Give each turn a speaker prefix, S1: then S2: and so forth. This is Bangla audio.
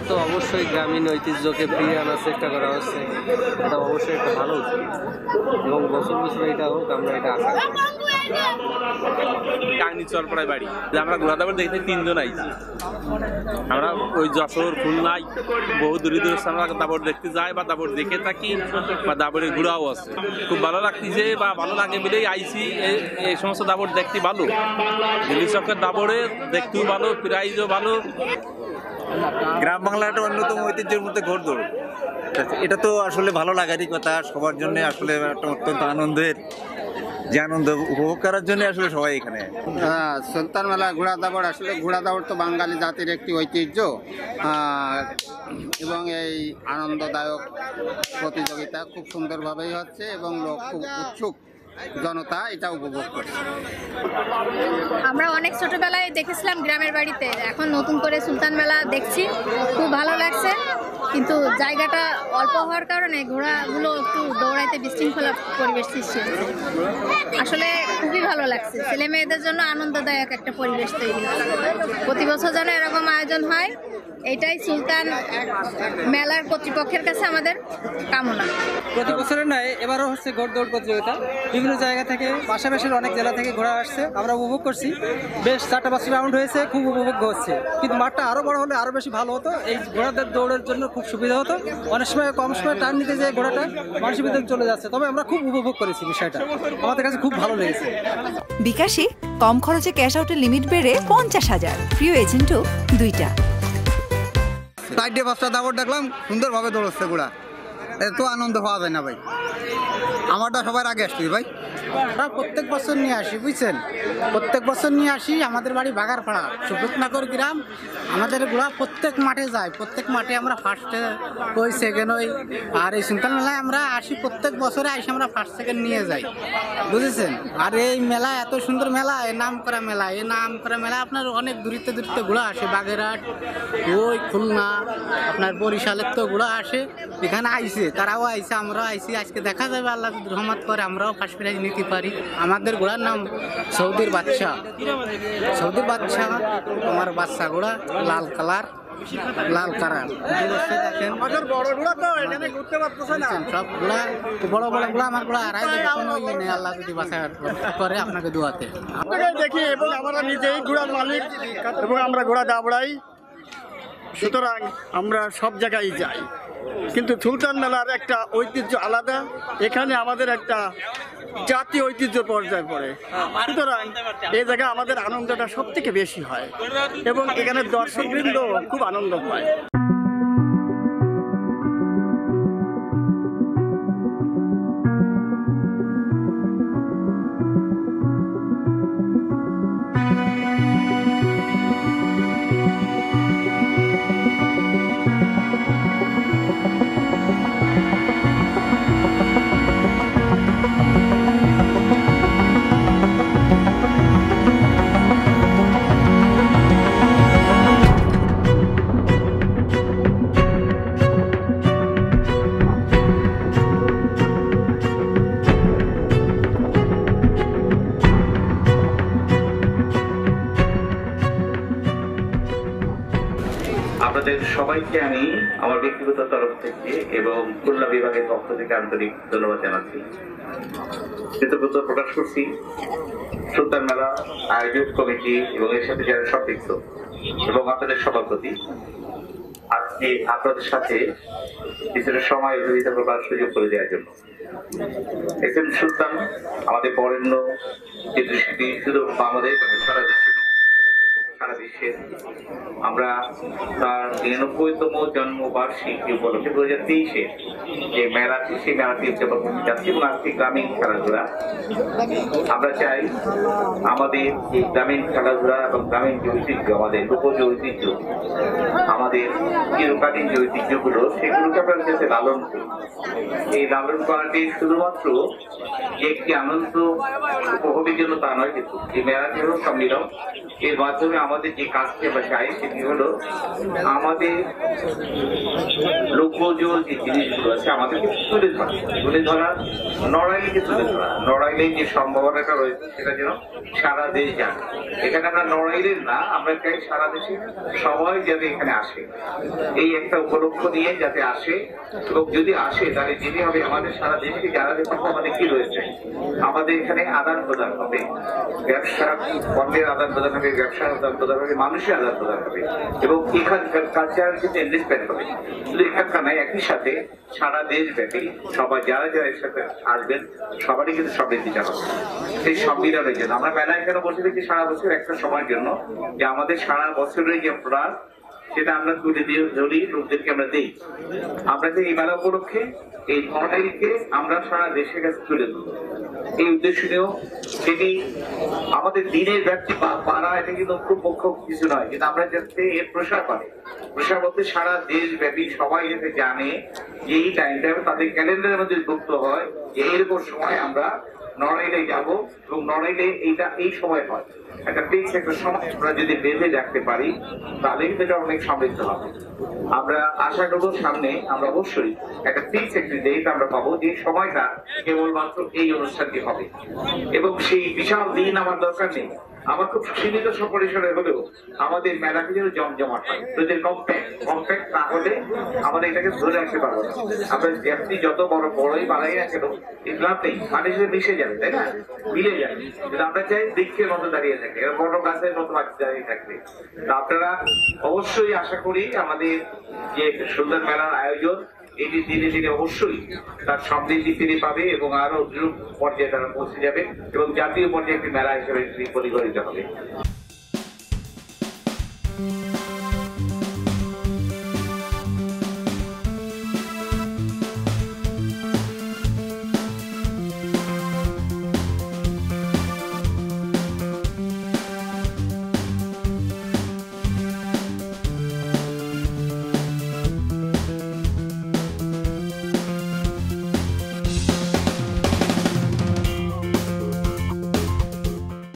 S1: তো অবশ্যই গ্রামীণ ঐতিহ্যকে ফিরিয়ে আনার চেষ্টা করা হচ্ছে। এটা অবশ্যই একটা ভালো উদ্যোগ এবং বছর বছর এটা হোক, আমরা এটা আশা করি।
S2: কাহিনী চরপাড়ায় বাড়ি যে আমরা ঘোড়াদাবর দেখতে 3 জন আইছি। আমরা ওই যশোর খুলনায় বহু দূরে দূরে আমরা দাবর দেখতে যাই বা দাবর দেখে থাকি বা দাবরের ঘোড়াও আছে। খুব ভালো লাগতেছে বা ভালো লাগে বলেই আইছি। এই সমস্ত দাবর দেখতে ভালো, দিল্লি চকের দাবরে দেখতেও ভালো, প্রাইজও ভালো।
S3: গ্রাম বাংলার একটা অন্যতম ঐতিহ্যের মধ্যে ঘোড়দৌড়, এটা তো আসলে ভালো লাগারই কথা। সবার জন্য আসলে একটা অত্যন্ত আনন্দের, যে আনন্দ উপভোগ করার জন্য আসলে সবাই এখানে।
S4: সুলতান মেলা ঘোড়া দাবড়, আসলে ঘোড়া দাবড় তো বাঙালি জাতির একটি ঐতিহ্য এবং এই আনন্দদায়ক প্রতিযোগিতা খুব সুন্দরভাবেই হচ্ছে এবং লোক খুব উৎসুক জনতা এটা উপভোগ করছে।
S5: আমরা অনেক ছোটবেলায় দেখেছিলাম গ্রামের বাড়িতে, এখন নতুন করে সুলতান মেলা দেখছি, খুব ভালো লাগছে। কিন্তু জায়গাটা অল্প হওয়ার কারণে ঘোড়াগুলো একটু দৌড়াইতে বিশৃঙ্খলা পরিবেশ সৃষ্টি হচ্ছে। আসলে খুবই ভালো লাগছে, ছেলে মেয়েদের জন্য আনন্দদায়ক একটা পরিবেশ তৈরি হচ্ছে। প্রতি বছর যেন এরকম আয়োজন হয়, এটাই সুলতান মেলার কর্তৃপক্ষের কাছে আমাদের কামনা।
S6: প্রতি বছরের নয়, এবারও হচ্ছে ঘোড়দৌড় প্রতিযোগিতা। বিভিন্ন জায়গা থেকে, পাশাপাশির অনেক জেলা থেকে ঘোড়া আসছে, আমরা উপভোগ করছি। বেশ 4টা-5টা রাউন্ড হয়েছে, খুব উপভোগ হচ্ছে। কিন্তু মাঠটা আরও বড় হলে আরও বেশি ভালো হতো। এই ঘোড়াদের দৌড়ের জন্য খুব সুবিধা হতো। অনেক সময় কম সময় টার্ন নিতে যেয়ে ঘোড়াটা মানুষের ভিতরে চলে যাচ্ছে। তবে আমরা খুব উপভোগ করেছি বিষয়টা, আমাদের কাছে খুব ভালো লেগেছে।
S7: বিকাশে কম খরচে ক্যাশ আউটের লিমিট বেড়ে 50,000, প্রিয় এজেন্টও 2টা।
S4: 4-5টা দাবড় দেখলাম, সুন্দরভাবে দৌড়চ্ছে ঘোড়া। এত আনন্দ হওয়া যায় না ভাই, আমারটা সবার আগে আসছি ভাই। আমরা প্রত্যেক বছর নিয়ে আসি, বুঝছেন, প্রত্যেক বছর নিয়ে আসি। আমাদের বাড়ি বাগারপাড়া, সুব্রতনগর গ্রাম। আমাদের ঘোড়া প্রত্যেক মাঠে যায়, প্রত্যেক মাঠে আমরা ফার্স্টে হই, সেকেন্ড হই। আর এই সুলতান মেলায় আমরা আসি, প্রত্যেক বছরে আসি আমরা ফার্স্ট সেকেন্ড নিয়ে যাই, বুঝেছেন। আর এই মেলা এত সুন্দর মেলা, এ নাম করা মেলা, এ নাম করা মেলা আপনার অনেক দূরিতে দূরিতে ঘোড়া আসে। বাগেরহাট, ওই খুলনা, আপনার বরিশালের তো ঘোড়া আসে, এখানে আইসে, তারাও আইসে, আমরাও আইসি। আজকে দেখা যাবে আল্লাহ যদি রহমত করে আমরাও ফার্স্ট প্রাইজ নিতে পারি। আমাদের ঘোড়ার নাম সৌদির বাদশা। সৌদির বাদশা আমার বাচ্চা ঘোড়া, লাল কালার, লাল কালার। দেখেন সব ঘোড়া, বড় বড় ঘোড়া আমার ঘোড়া হারাই যাবে, আল্লাহ যদি বাচ্চা করে আপনাকে দোয়াতে
S8: দেখি। এবং আমরা নিজেই ঘোড়ার মালিক এবং আমরা ঘোড়া দাবড়াই, সুতরাং আমরা সব জায়গায় যাই। কিন্তু সুলতান মেলার একটা ঐতিহ্য আলাদা, এখানে আমাদের একটা জাতীয় ঐতিহ্য পর্যায়ে পড়ে। সুতরাং এই জায়গায় আমাদের আনন্দটা সব থেকে বেশি হয় এবং এখানে দর্শকবৃন্দ খুব আনন্দ পায়।
S9: আপনাদের সবাইকে আমি আমার ব্যক্তিগত তরফ থেকে এবং খুলনা বিভাগের পক্ষ থেকে আন্তরিক ধন্যবাদ জানাচ্ছি, কৃতজ্ঞতা প্রকাশ করছি সুলতান মেলা আয়োজক কমিটি এবং এর সাথে যারা সম্পৃক্ত এবং আপনাদের সবার প্রতি। আজকে আপনাদের সাথে কিছুটা সময় অতিবাহিত করার সুযোগ করে দেওয়ার জন্য। একজন সুলতান আমাদের বরেণ্য চিত্রশিল্পী, শুধু আমাদের সারা বিশ্বের। আমরা তার 99তম জন্মবার্ষিকী উপলক্ষে 2023-এ যে মেলাটি, সেই মেলাটি উদযাপন করতে যাচ্ছি। এবং আজকে গ্রামীণ খেলাধুলা, আমরা চাই আমাদের এই গ্রামীণ খেলাধুলা এবং গ্রামীণ যে ঐতিহ্য, আমাদের লোকজ ঐতিহ্য, আমাদের চিরকালীন যে ঐতিহ্যগুলো, সেগুলোকে আমরা যাতে লালন করি। এই লালন করাটি শুধুমাত্র যে একটি আনন্দ উপভোগের জন্য তা নয়, কিন্তু এই মেলাটি হল সম্মিলন। এর মাধ্যমে আমাদের যে কাজটি আমরা চাই সেটি হলো আমাদের লোকজ যে জিনিসগুলো আছে আমাদেরকে তুলে ধরা, নড়াইলকে তুলে ধরা। নড়াইলের যে সম্ভাবনাটা রয়েছে সেটা যেন সারা দেশ জানে। এখানে আমরা নড়াইলের না, আমরা চাই সারা দেশে সবাই যাতে এখানে আসে, এই একটা উপলক্ষ নিয়ে যাতে আসে। এবং যদি আসে তাহলে যেটি হবে, আমাদের সারা দেশকে জানা দেখতে আমাদের কি রয়েছে। আমাদের এখানে আদান প্রদান হবে, ব্যবসা পণ্যের আদান প্রদান হবে, ব্যবসার আদান প্রদান হবে, মানুষের আদান প্রদান হবে, এবং এখানকার কালচারাল কিন্তু এনরিচমেন্ট হবে। শুধু এখানকার নয়, একই সাথে সারা দেশ ব্যাপী সবাই যারা যারা এর সাথে আসবেন সবারই কিন্তু সমৃদ্ধি জানাবে। সেই সম্মিলনের জন্য আমরা মেলায় কেন বসে দেখি সারা বছর একটা সময়ের জন্য, যে আমাদের সারা বছরের যে প্রাণ সেটা আমরা তুলে দিয়ে ধরি, লোকদেরকে আমরা দিই। আমরা যে এই মেলা উপলক্ষে এই নড়াইলকে আমরা সারা দেশের কাছে তুলে দেবো, এই উদ্দেশ্য নিয়েও সেটি আমাদের দিনের ব্যাপ্তি পাড়া, এটা কিন্তু খুব মুখ্য কিছু নয়, কিন্তু আমরা যাতে এর প্রসার পাই। প্রসার বলতে সারা দেশ ব্যাপী সবাই যাতে জানে যে এই টাইমটা তাদের ক্যালেন্ডারের মধ্যে যুক্ত হয় যে এরকম সময় আমরা নড়াইলে যাব, এবং নড়াইলে এইটা এই সময় হয়। একটা ফিক্স একটা সময় আমরা যদি বেঁধে রাখতে পারি তাহলে সেটা অনেক সমৃদ্ধ হবে। আমরা আশা করবো সামনে আমরা অবশ্যই একটা ফিক্স একটি ডেট আমরা পাবো, যে সময়টা কেবলমাত্র এই অনুষ্ঠানটি হবে। এবং সেই বিশাল দিন আমার দরকার নেই, আমার খুব সীমিত পরিসরে হলেও আমাদের মেলাকে যেন জমজমাট হয়, যদি কম্প্যাক্ট না হলে আমরা এটাকে ধরে রাখতে পারবো না। আমরা ব্যক্তি যত বড়ই বানাই না কেন, লাভ নেই, মাটির সাথে মিশে যাবে, তাই না, মিলে যাবে। কিন্তু আমরা চাই বৃক্ষের মতো দাঁড়িয়ে থাকে, বড় গাছের মতো দাঁড়িয়ে থাকবে। আপনারা অবশ্যই আশা করি আমাদের যে সুন্দর মেলার আয়োজন এটি ধীরে ধীরে অবশ্যই তার সমৃদ্ধি ফিরে পাবে, এবং আরো দৃঢ় পর্যায়ে তারা পৌঁছে যাবে, এবং জাতীয় পর্যায়ে একটি মেলা হিসেবে পরিগণিত হবে।